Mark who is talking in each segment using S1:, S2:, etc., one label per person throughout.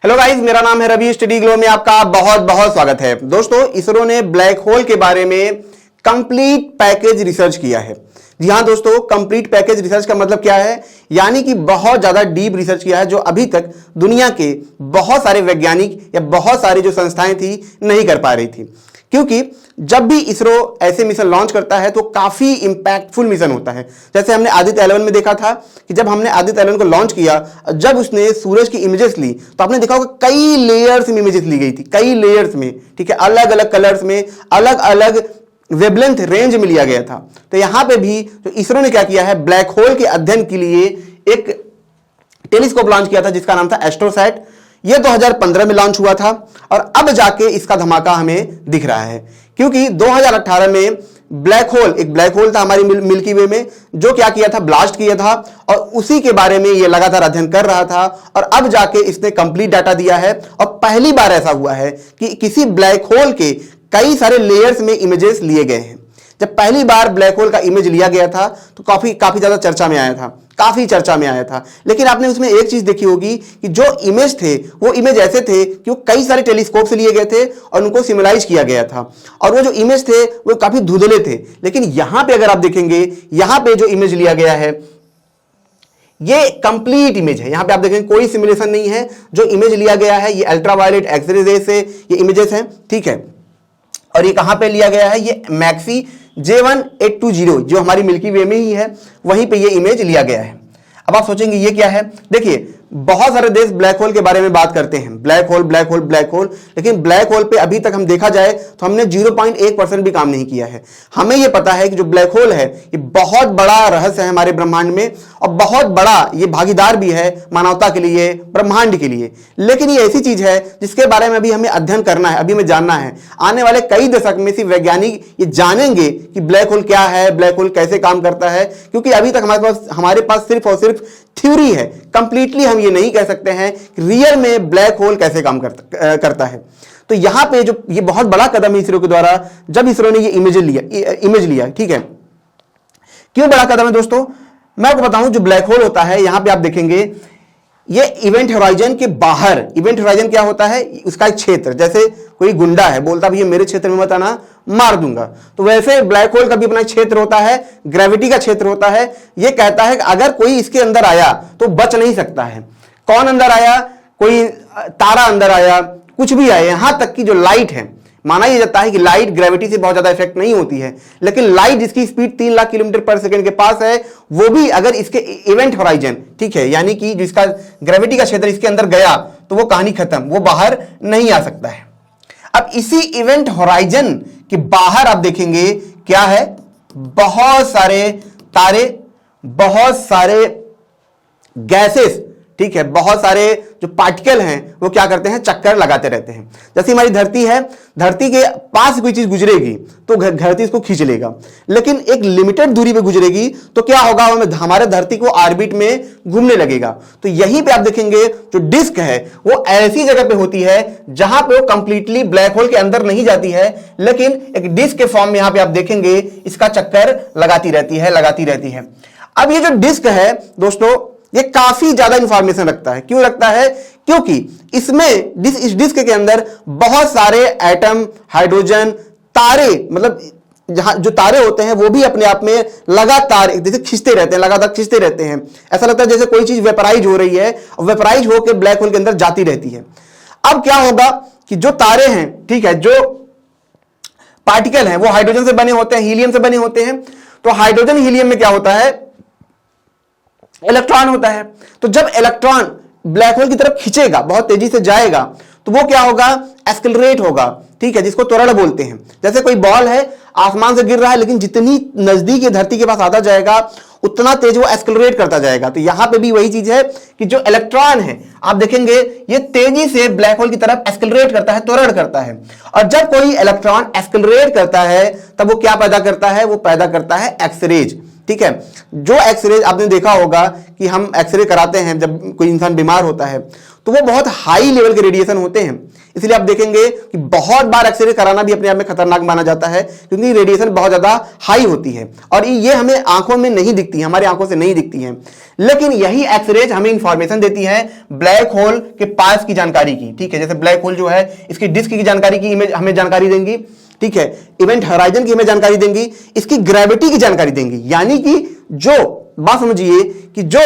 S1: Hello guys, मेरा नाम है रवि। स्टडी ग्लो में आपका बहुत बहुत स्वागत है। दोस्तों, इसरो ने ब्लैक होल के बारे में कंप्लीट पैकेज रिसर्च किया है। जी हां दोस्तों, कंप्लीट पैकेज रिसर्च का मतलब क्या है? यानी कि बहुत ज्यादा डीप रिसर्च किया है जो अभी तक दुनिया के बहुत सारे वैज्ञानिक या बहुत सारी जो संस्थाएं थी नहीं कर पा रही थी। क्योंकि जब भी इसरो ऐसे मिशन लॉन्च करता है तो काफी इंपैक्टफुल मिशन होता है। जैसे हमने आदित्य 11 में देखा था कि जब हमने आदित्य 11 को लॉन्च किया, जब उसने सूरज की इमेजेस ली तो आपने देखा होगा कई लेयर्स में इमेजेस ली गई थी, कई लेयर्स में, ठीक है, अलग अलग कलर्स में, अलग अलग वेवलेंथ रेंज में लिया गया था। तो यहां पे भी तो इसरो ने क्या किया है, ब्लैक होल के अध्ययन के लिए एक टेलीस्कोप लॉन्च किया था जिसका नाम था एस्ट्रोसैट। यह 2015 में लॉन्च हुआ था और अब जाके इसका धमाका हमें दिख रहा है। क्योंकि 2018 में ब्लैक होल, एक ब्लैक होल था हमारी मिल्की वे में, जो क्या किया था, ब्लास्ट किया था और उसी के बारे में यह लगातार अध्ययन कर रहा था और अब जाके इसने कंप्लीट डाटा दिया है। और पहली बार ऐसा हुआ है कि किसी ब्लैक होल के कई सारे लेयर्स में इमेजेस लिए गए हैं। जब पहली बार ब्लैक होल का इमेज लिया गया था तो काफी ज्यादा चर्चा में आया था, काफी चर्चा में आया था। लेकिन आपने उसमें एक चीज देखी होगी कि जो इमेज थे वो इमेज ऐसे थे कि वो कई सारे टेलीस्कोप से लिए गए थे और उनको सिमुलाइज किया गया था और वो जो इमेज थे वो काफी धुंधले थे। लेकिन यहां पे अगर आप देखेंगे, यहां पे जो इमेज लिया गया है ये कंप्लीट इमेज है। यहां पे आप देखेंगे कोई सिमुलेशन नहीं है। जो इमेज लिया गया है ये अल्ट्रावायलेट एक्सरे से ये इमेजेस हैं, ठीक है। और ये कहां पे लिया गया है, ये मैक्सी J1820 जो हमारी मिल्की वे में ही है, वहीं पे ये इमेज लिया गया है। अब आप सोचेंगे ये क्या है? देखिए, बहुत सारे देश ब्लैक होल के बारे में बात करते हैं, black hole black hole black hole, लेकिन ब्लैक होल पे अभी तक हम देखा जाए तो हमने 0.1% भी काम नहीं किया है। हमें यह पता है कि जो ब्लैक होल है ये बहुत बड़ा रहस्य है हमारे ब्रह्मांड में और बहुत बड़ा ये भागीदार भी है मानवता के लिए, ब्रह्मांड के लिए। लेकिन ये ऐसी चीज है जिसके बारे में अभी हमें अध्ययन करना है, अभी हमें जानना है। आने वाले कई दशक में सिर्फ वैज्ञानिक ये जानेंगे कि ब्लैक होल क्या है, ब्लैक होल कैसे काम करता है। क्योंकि अभी तक हमारे पास सिर्फ और सिर्फ थ्योरी है, कंप्लीटली हम ये नहीं कह सकते हैं कि रियल में ब्लैक होल कैसे काम करता है। तो यहां पे जो ये बहुत बड़ा कदम है इसरो के द्वारा, जब इसरो ने ये इमेज लिया, ठीक है। क्यों बड़ा कदम है दोस्तों? मैं आपको बताऊं, जो ब्लैक होल होता है यहां पे आप देखेंगे ये इवेंट होराइजन के बाहर, इवेंट होराइजन क्या होता है, उसका एक क्षेत्र, जैसे कोई गुंडा है बोलता भैया मेरे क्षेत्र में मत आना, मार दूंगा, तो वैसे ब्लैक होल का भी अपना क्षेत्र होता है, ग्रेविटी का क्षेत्र होता है। यह कहता है कि अगर कोई इसके अंदर आया तो बच नहीं सकता है। कौन अंदर आया? कोई तारा अंदर आया, कुछ भी आया, यहां तक कि जो लाइट है, माना यह जाता है कि लाइट ग्रेविटी से बहुत ज्यादा इफेक्ट नहीं होती है, लेकिन लाइट जिसकी स्पीड 3 लाख किलोमीटर पर सेकंड के पास है, वो भी अगर इसके इवेंट होराइजन, ठीक है, यानी कि जिसका ग्रेविटी का क्षेत्र इसके अंदर गया तो वो कहानी खत्म, वो बाहर नहीं आ सकता है। अब इसी इवेंट होराइजन के बाहर आप देखेंगे क्या है, बहुत सारे तारे, बहुत सारे गैसेस, ठीक है, बहुत सारे जो पार्टिकल हैं वो क्या करते हैं, चक्कर लगाते रहते हैं। जैसे हमारी धरती है, धरती के पास कोई चीज गुजरेगी तो धरती इसको खींच लेगा, लेकिन एक लिमिटेड दूरी पे गुजरेगी तो क्या होगा, हमारे धरती को ऑर्बिट में घूमने लगेगा। तो यहीं पे आप देखेंगे जो डिस्क है वो ऐसी जगह पे होती है जहां पे वो कंप्लीटली ब्लैक होल के अंदर नहीं जाती है, लेकिन एक डिस्क के फॉर्म में यहां पे आप देखेंगे इसका चक्कर लगाती रहती है। अब ये जो डिस्क है दोस्तों, ये काफी ज्यादा इंफॉर्मेशन रखता है। क्यों रखता है? क्योंकि इसमें इस डिस्क के अंदर बहुत सारे एटम, हाइड्रोजन, तारे, मतलब जहां जो तारे होते हैं वो भी अपने आप में लगातार जैसे खींचते रहते हैं, लगातार खींचते रहते हैं। ऐसा लगता है जैसे कोई चीज वेपराइज हो रही है और वेपराइज होकर ब्लैक होल के अंदर जाती रहती है। अब क्या होगा कि जो तारे हैं, ठीक है, जो पार्टिकल हैं वो हाइड्रोजन से बने होते हैं, हीलियम से बने होते हैं। तो हाइड्रोजन हीलियम में क्या होता है, इलेक्ट्रॉन होता है। तो जब इलेक्ट्रॉन ब्लैक होल की तरफ खींचेगा, बहुत तेजी से जाएगा, तो वो क्या होगा, एक्सेलरेट होगा, ठीक है, जिसको त्वरण बोलते हैं। जैसे कोई बॉल है, आसमान से गिर रहा है, लेकिन जितनी नजदीक धरती के पास आता जाएगा उतना तेज वो एक्सेलरेट करता जाएगा। तो यहां पे भी वही चीज है कि जो इलेक्ट्रॉन है आप देखेंगे ये तेजी से ब्लैक होल की तरफ एक्सेलरेट करता है, त्वरण करता है। और जब कोई इलेक्ट्रॉन एक्सेलरेट करता है तब वो क्या पैदा करता है, वो पैदा करता है एक्सरेज, ठीक है। जो एक्सरे आपने देखा होगा कि हम एक्सरे कराते हैं जब कोई इंसान बीमार होता है तो वो बहुत हाई लेवल के रेडिएशन होते हैं। इसलिए आप देखेंगे कि बहुत बार एक्सरे कराना भी अपने आप में खतरनाक माना जाता है, क्योंकि रेडिएशन बहुत ज्यादा हाई होती है और ये हमें आंखों में नहीं दिखती है, हमारी आंखों से नहीं दिखती है। लेकिन यही एक्सरेज हमें इंफॉर्मेशन देती है ब्लैक होल के पास की जानकारी की। ठीक है, जैसे ब्लैक होल जो है इसकी डिस्क की जानकारी की इमेज हमें जानकारी देंगी। ठीक है, इवेंट हॉराइजन की हमें जानकारी देंगी, इसकी ग्रेविटी की जानकारी देंगी। यानी कि जो बात समझिए कि जो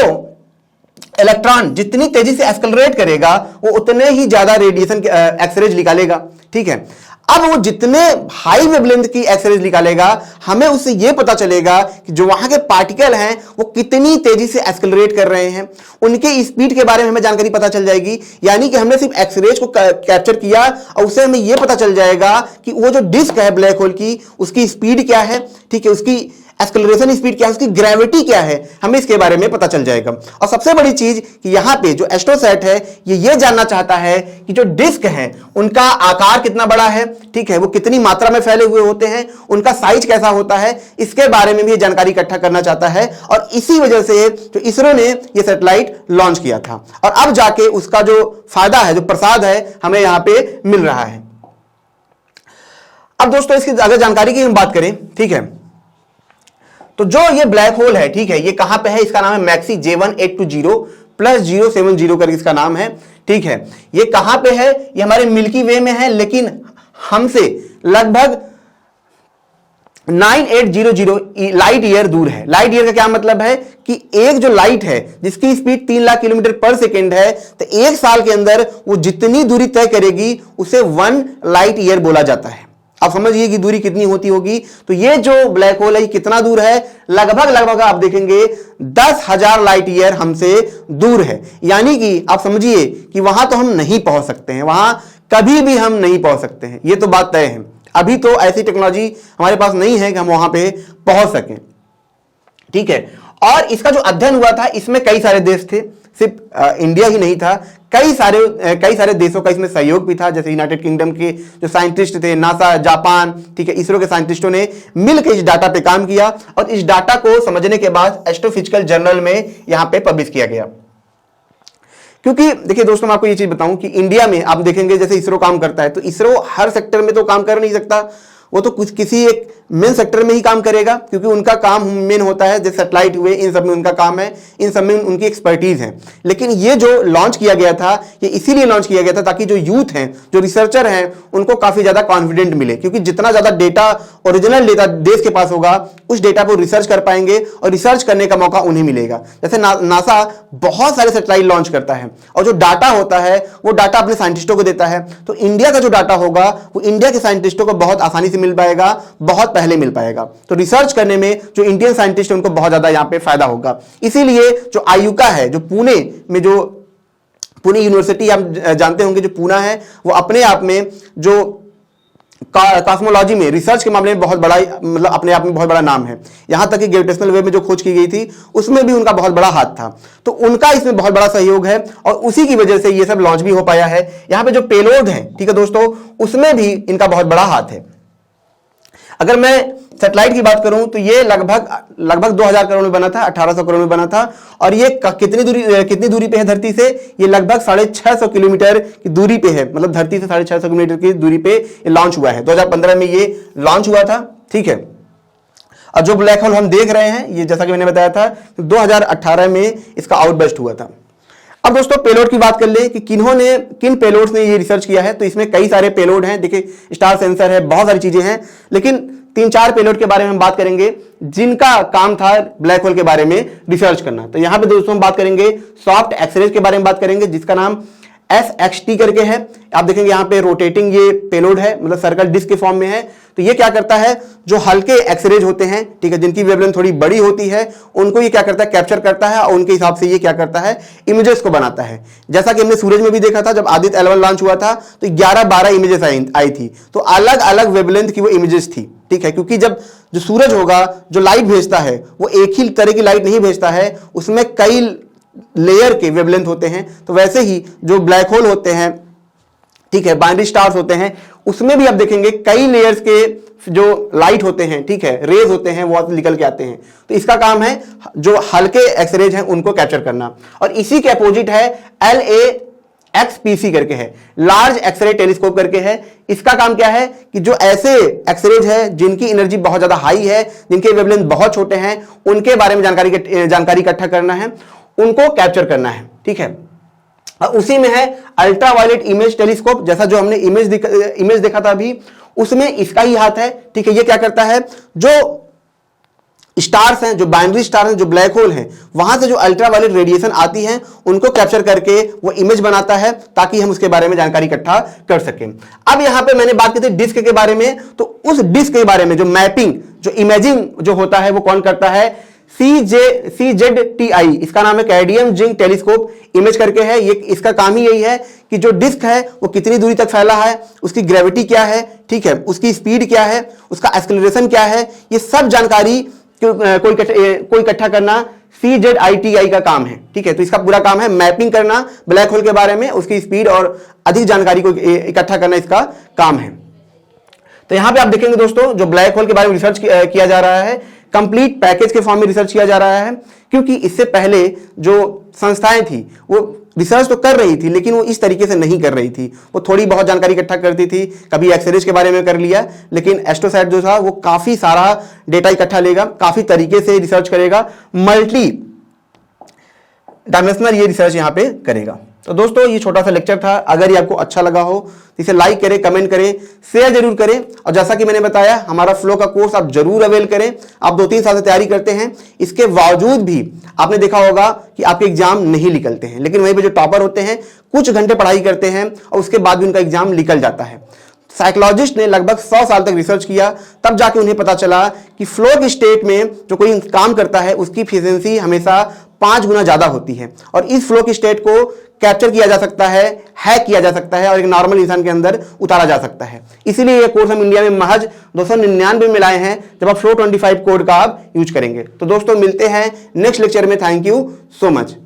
S1: इलेक्ट्रॉन जितनी तेजी से एक्सेलरेट करेगा वो उतने ही ज्यादा रेडिएशन एक्सरेज निकालेगा। ठीक है, अब वो जितने हाई वेवलेंथ की एक्सरेज निकालेगा, हमें उससे ये पता चलेगा कि जो वहां के पार्टिकल हैं वो कितनी तेजी से एक्सेलरेट कर रहे हैं, उनके स्पीड के बारे में हमें जानकारी पता चल जाएगी। यानी कि हमने सिर्फ एक्सरेज को कैप्चर किया और उससे हमें ये पता चल जाएगा कि वो जो डिस्क है ब्लैक होल की, उसकी स्पीड क्या है। ठीक है, उसकी एक्सेलरेशन स्पीड क्या है, उसकी ग्रेविटी क्या है, हमें इसके बारे में पता चल जाएगा। और सबसे बड़ी चीज कि यहां पे जो एस्ट्रोसैट है ये जानना चाहता है कि जो डिस्क है उनका आकार कितना बड़ा है। ठीक है, वो कितनी मात्रा में फैले हुए होते हैं, उनका साइज कैसा होता है, इसके बारे में भी जानकारी इकट्ठा करना चाहता है। और इसी वजह से जो इसरो ने ये सैटेलाइट लॉन्च किया था और अब जाके उसका जो फायदा है, जो प्रसाद है, हमें यहां पे मिल रहा है। अब दोस्तों इसकी अगर जानकारी की हम बात करें, ठीक है, तो जो ये ब्लैक होल है, ठीक है, ये कहां पे है, इसका नाम है मैक्सी J1820+070 करके इसका नाम है। ठीक है, ये कहां पे है, ये हमारे मिल्की वे में है, लेकिन हमसे लगभग 9800 लाइट ईयर दूर है। लाइट ईयर का क्या मतलब है कि एक जो लाइट है जिसकी स्पीड 3 लाख किलोमीटर पर सेकेंड है, तो एक साल के अंदर वो जितनी दूरी तय करेगी उसे 1 लाइट ईयर बोला जाता है। आप समझिए कि दूरी कितनी होती होगी। तो ये जो ब्लैक होल है ये कितना दूर है, लगभग आप देखेंगे 10,000 लाइट ईयर हमसे दूर है। यानी कि आप समझिए कि वहां तो हम नहीं पहुंच सकते हैं, वहां कभी भी हम नहीं पहुंच सकते हैं, ये तो बात तय है। अभी तो ऐसी टेक्नोलॉजी हमारे पास नहीं है कि हम वहां पे पहुंच सकें। ठीक है, और इसका जो अध्ययन हुआ था इसमें कई सारे देश थे, सिर्फ इंडिया ही नहीं था, कई सारे देशों का इसमें सहयोग भी था। जैसे यूनाइटेड किंगडम के जो साइंटिस्ट थे, नासा, जापान, ठीक है, इसरो के साइंटिस्टों ने मिलकर इस डाटा पे काम किया और इस डाटा को समझने के बाद एस्ट्रोफिजिकल जर्नल में यहां पे पब्लिश किया गया। क्योंकि देखिए दोस्तों, मैं आपको ये चीज बताऊं कि इंडिया में आप देखेंगे जैसे इसरो काम करता है, तो इसरो हर सेक्टर में तो काम कर नहीं सकता, वो तो कुछ किसी एक मेन सेक्टर में ही काम करेगा, क्योंकि उनका काम मेन होता है। जैसे सैटेलाइट हुए, इन सब में उनका काम है, इन सब में उनकी एक्सपर्टीज है। लेकिन ये जो लॉन्च किया गया था ये इसीलिए लॉन्च किया गया था ताकि जो यूथ हैं, जो रिसर्चर हैं, उनको काफी ज्यादा कॉन्फिडेंट मिले, क्योंकि जितना ज्यादा डेटा, ओरिजिनल डेटा देश के पास होगा, उस डेटा पर रिसर्च कर पाएंगे और रिसर्च करने का मौका उन्हें मिलेगा। जैसे नासा बहुत सारे सैटेलाइट लॉन्च करता है और जो डाटा होता है वो डाटा अपने साइंटिस्टों को देता है। तो इंडिया का जो डाटा होगा वो इंडिया के साइंटिस्टों को बहुत आसानी से मिल पाएगा, बहुत पहले मिल पाएगा। तो रिसर्च करने में जो इंडियन साइंटिस्ट हैं उनको बहुत ज्यादा यहां पे फायदा होगा। इसीलिए जो आयुका है, जो पुणे में, जो पुणे यूनिवर्सिटी आप जानते होंगे, जो पुणे है, वो अपने आप में जो कॉस्मोलॉजी में, रिसर्च के मामले में बहुत बड़ा, मतलब अपने आप में बहुत बड़ा नाम है। यहां तक कि ग्रेविटेशनल वेव में जो खोज की गई थी उसमें भी उनका बहुत बड़ा हाथ था। तो उनका इसमें बहुत बड़ा सहयोग है और उसी की वजह से ये सब लॉन्च भी हो पाया है। यहां पे जो पेलोड है, ठीक है दोस्तों, उसमें भी इनका बहुत बड़ा हाथ है। अगर मैं सैटेलाइट की बात करूं तो ये लगभग 2000 करोड़ में बना था, 1800 करोड़ में बना था। और ये कितनी दूरी पे है धरती से, ये लगभग 650 किलोमीटर की दूरी पे है, मतलब धरती से 650 किलोमीटर की दूरी पे ये लॉन्च हुआ है। 2015 में ये लॉन्च हुआ था। ठीक है, और जो ब्लैक होल हम देख रहे हैं, ये जैसा कि मैंने बताया था 2018 में इसका आउटबर्स्ट हुआ था। अब दोस्तों पेलोड की बात कर ले कि किन पेलोड्स ने ये रिसर्च किया है, तो इसमें कई सारे पेलोड हैं। देखिए, स्टार सेंसर है, बहुत सारी चीजें हैं, लेकिन 3-4 पेलोड के बारे में हम बात करेंगे जिनका काम था ब्लैक होल के बारे में रिसर्च करना। तो यहां पे दोस्तों हम बात करेंगे सॉफ्ट एक्सरेज के बारे में बात करेंगे, जिसका नाम SXT करके है। आप देखेंगे यहाँ पे रोटेटिंग ये पेलोड है, मतलब सर्कल डिस्क के फॉर्म में है। तो ये क्या करता है, जो हल्के एक्सरेज होते हैं, ठीक है, जिनकी वेवलेंथ थोड़ी बड़ी होती है, उनको ये क्या करता है, कैप्चर करता है और उनके हिसाब से ये क्या करता है, इमेजेस को बनाता है। जैसा कि हमने सूरज में भी देखा था, जब आदित्य L1 लॉन्च हुआ था तो 11-12 इमेजेस आई थी, तो अलग अलग वेवलेंथ की वो इमेजेस थी। ठीक है, क्योंकि जब जो सूरज होगा, जो लाइट भेजता है, वो एक ही तरह की लाइट नहीं भेजता है, उसमें कई लेयर के वेवलेंथ होते हैं। तो वैसे ही जो ब्लैक होल होते हैं, ठीक है, बाइनरी स्टार्स होते हैं, उसमें भी आप देखेंगे कई लेयर्स के जो लाइट होते हैं, ठीक है, रेज होते हैं, वो निकल के आते हैं। तो इसका काम है जो हल्के एक्सरेज हैं उनको कैप्चर करना। और इसी के अपोजिट है XPC करके है, लार्ज एक्सरे टेलीस्कोप करके है। इसका काम क्या है कि जो ऐसे एक्सरेज है जिनकी एनर्जी बहुत ज्यादा हाई है, जिनके वेवलेंथ बहुत छोटे हैं, उनके बारे में जानकारी इकट्ठा करना है, उनको कैप्चर करना है। ठीक है, उसी में है अल्ट्रावायलेट इमेज टेलीस्कोप, जैसा जो हमने इमेज देखा था अभी, उसमें इसका ही हाथ है। ठीक है, ये क्या करता है, जो स्टार्स हैं, जो बाइनरी स्टार हैं, जो ब्लैक होल हैं, वहां से जो अल्ट्रावायलेट रेडिएशन आती है उनको कैप्चर करके वो इमेज बनाता है, ताकि हम उसके बारे में जानकारी इकट्ठा कर सकें। अब यहां पे मैंने बात की थी डिस्क के बारे में, तो उस डिस्क के बारे में जो मैपिंग, जो इमेजिंग जो होता है, वो कौन करता है, CZTI, इसका नाम है कैडमियम जिंक टेलीस्कोप इमेज करके है। ये इसका काम ही यही है कि जो डिस्क है वो कितनी दूरी तक फैला है, उसकी ग्रेविटी क्या है, ठीक है, उसकी स्पीड क्या है, उसका एक्सेलरेशन क्या है, ये सब जानकारी कोई इकट्ठा करना CZITI का काम है। ठीक है, तो इसका पूरा काम है मैपिंग करना ब्लैक होल के बारे में, उसकी स्पीड और अधिक जानकारी को इकट्ठा करना इसका काम है। तो यहां पे आप देखेंगे दोस्तों, जो ब्लैक होल के बारे में रिसर्च किया जा रहा है, कंप्लीट पैकेज के फॉर्म में रिसर्च किया जा रहा है, क्योंकि इससे पहले जो संस्थाएं थी वो रिसर्च तो कर रही थी, लेकिन वो इस तरीके से नहीं कर रही थी। वो थोड़ी बहुत जानकारी इकट्ठा करती थी, कभी एक्सरेज के बारे में कर लिया, लेकिन एस्ट्रोसैट जो था वो काफी सारा डेटा इकट्ठा लेगा, काफी तरीके से रिसर्च करेगा, मल्टी डायमेंशनल ये रिसर्च यहां पे करेगा। तो दोस्तों ये छोटा सा लेक्चर था, अगर ये आपको अच्छा लगा हो तो इसे लाइक करें, कमेंट करें, शेयर जरूर करें, और जैसा कि मैंने बताया हमारा फ्लो का कोर्स आप जरूर अवेल करें। आप 2-3 साल से तैयारी करते हैं, इसके बावजूद भी आपने देखा होगा कि आपके एग्जाम नहीं निकलते हैं, लेकिन वहीं पे जो टॉपर होते हैं कुछ घंटे पढ़ाई करते हैं और उसके बाद भी उनका एग्जाम निकल जाता है। साइकोलॉजिस्ट ने लगभग 100 साल तक रिसर्च किया, तब जाके उन्हें पता चला कि फ्लो की स्टेट में जो कोई काम करता है उसकी एफिशिएंसी हमेशा 5 गुना ज्यादा होती है, और इस फ्लो की स्टेट को कैप्चर किया जा सकता है, हैक किया जा सकता है और एक नॉर्मल इंसान के अंदर उतारा जा सकता है। इसीलिए ये कोर्स हम इंडिया में महज 299 में लाए हैं, जब आप फ्लो 25 कोड का आप यूज करेंगे। तो दोस्तों मिलते हैं नेक्स्ट लेक्चर में। Thank you so much.